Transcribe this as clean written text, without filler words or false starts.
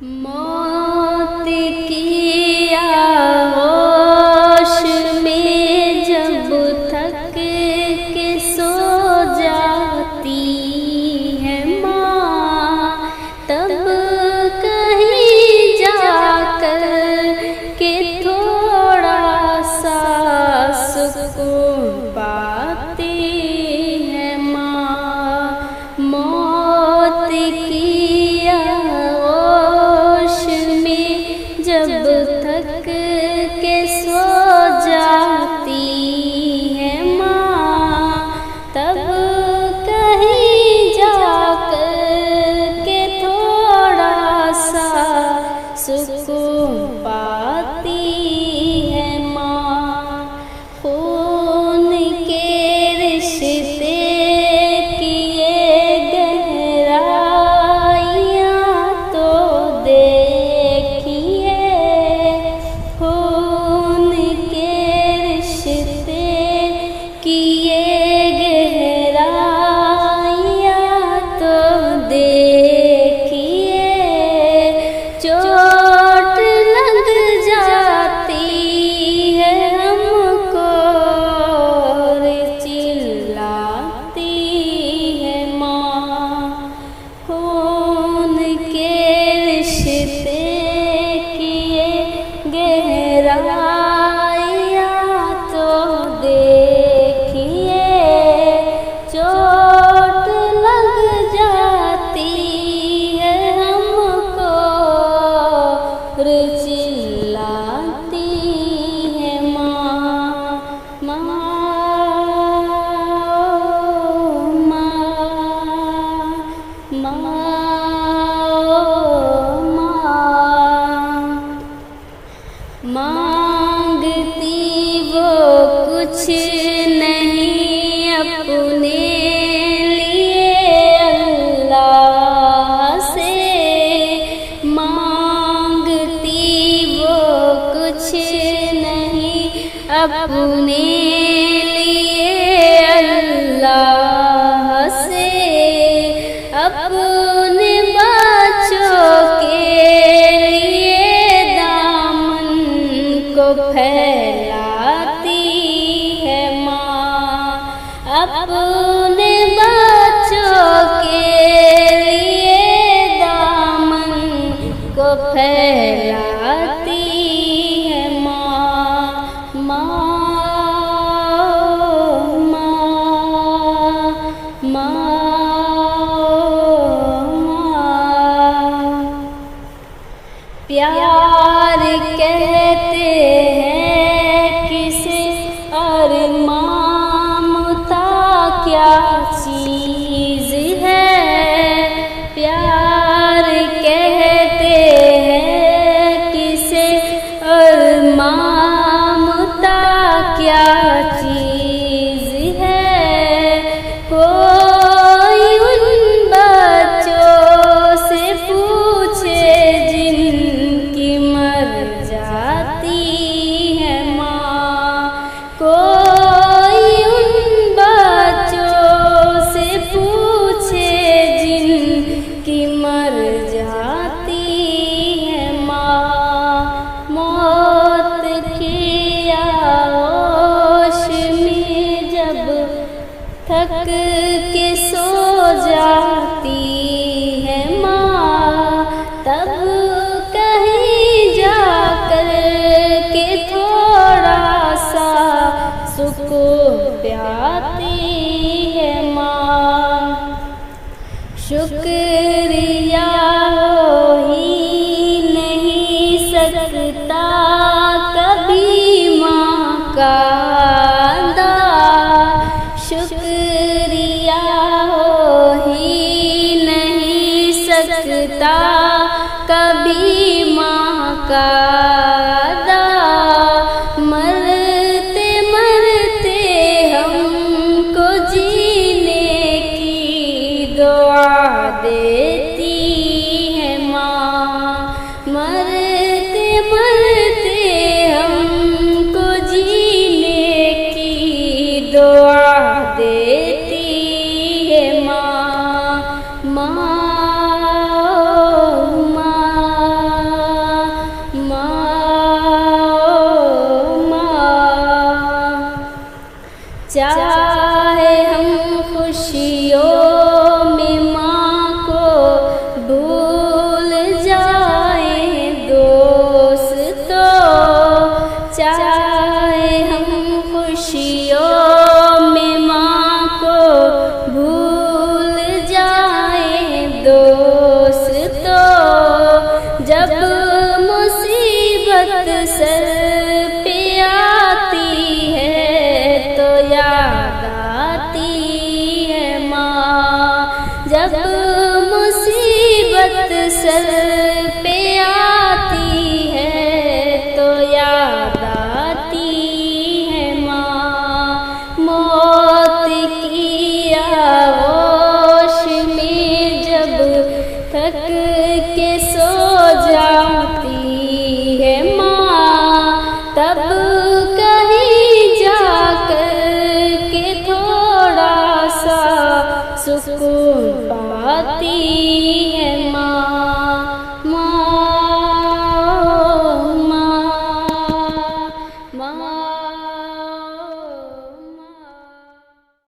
मौत की आगोश में जब थक के सो जाती है माँ, तब कहीं जाकर के थोड़ा सा सुकून पाती है माँ। मौत की जब थक के सो जाती है माँ, तब कहीं जाकर के थोड़ा सा सुकून पाती है माँ। खून के रिश्ते मांगती वो कुछ नहीं अपने लिए अल्लाह से, मांगती वो कुछ नहीं अपने लिए अल्लाह से। अपने बच्चों के फैलाती है माँ, अपने बच्चों के लिए दामन को फैलाती है माँ। माँ माँ माँ प्यार कहते हैं किसे और ममता क्या चीज़ है। प्यार कहते हैं किसे और ममता क्या चीज़ है। कोई उन बच्चों से पूछे जिनकी मर जाती है माँ, कोई उन बच्चों से पूछे जिनकी मर जाती है माँ। मौत की आगोश में जब थक के सो जाती है माँ, तब कहीं जाकर के थोड़ा सा सुकून पाती है माँ। शुक्रिया हो ही नहीं सकता कभी माँ का अदा, शुक्रिया हो ही नहीं सकता कभी माँ का अदा। मरते मरते हमको जीने की दुआ देती है माँ, मरते मरते हमको जीने की दुआ देती है माँ। माँ मुसीबत सर पे आती है तो याद आती है माँ। मौत की आगोश में जब थक के सो जाती है माँ, तब कहीं जाकर के थोड़ा सा सुकून पाती